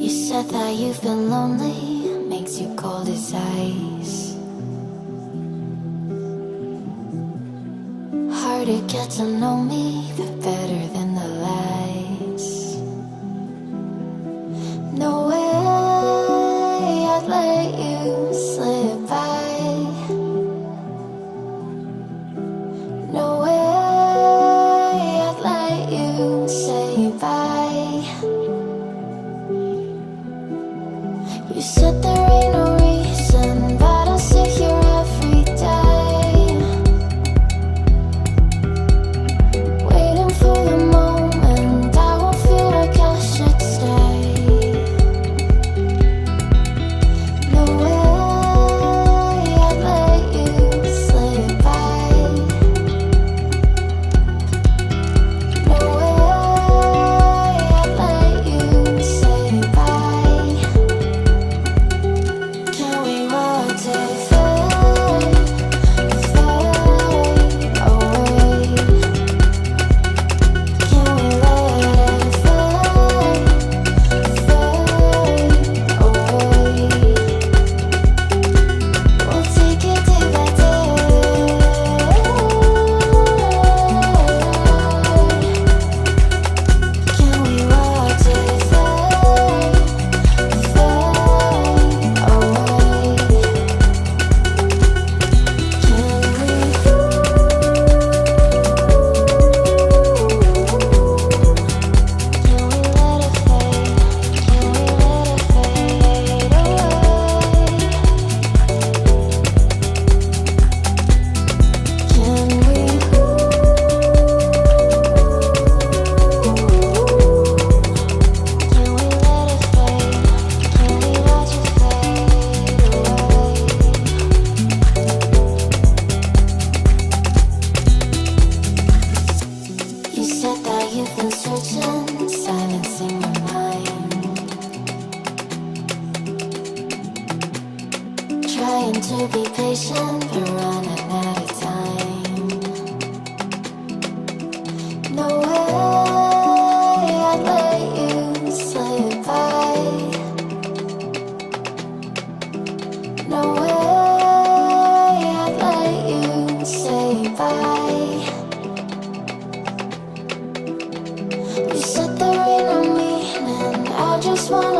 said that you've been lonely, makes you cold as ice. Hard to get to know me, but better than the lies. No way I'd let you slip by. No way I'd let you say bye. You said there ain't no reason, but I'll sit here every day, waiting for the moment I won't feel like I should stay. No way I'd let you slip by. No way I'd let you say bye. Can we watch it fade, fade away? Can we let it fade, fade away? We'll take it day by day. Can we watch it fade, fade away? You said that you've been searching, silencing your mind, trying to be patient, but running out of time. No way I'd let you slip by. No way I'd let you say bye. You said there ain't no meaning, I just wanna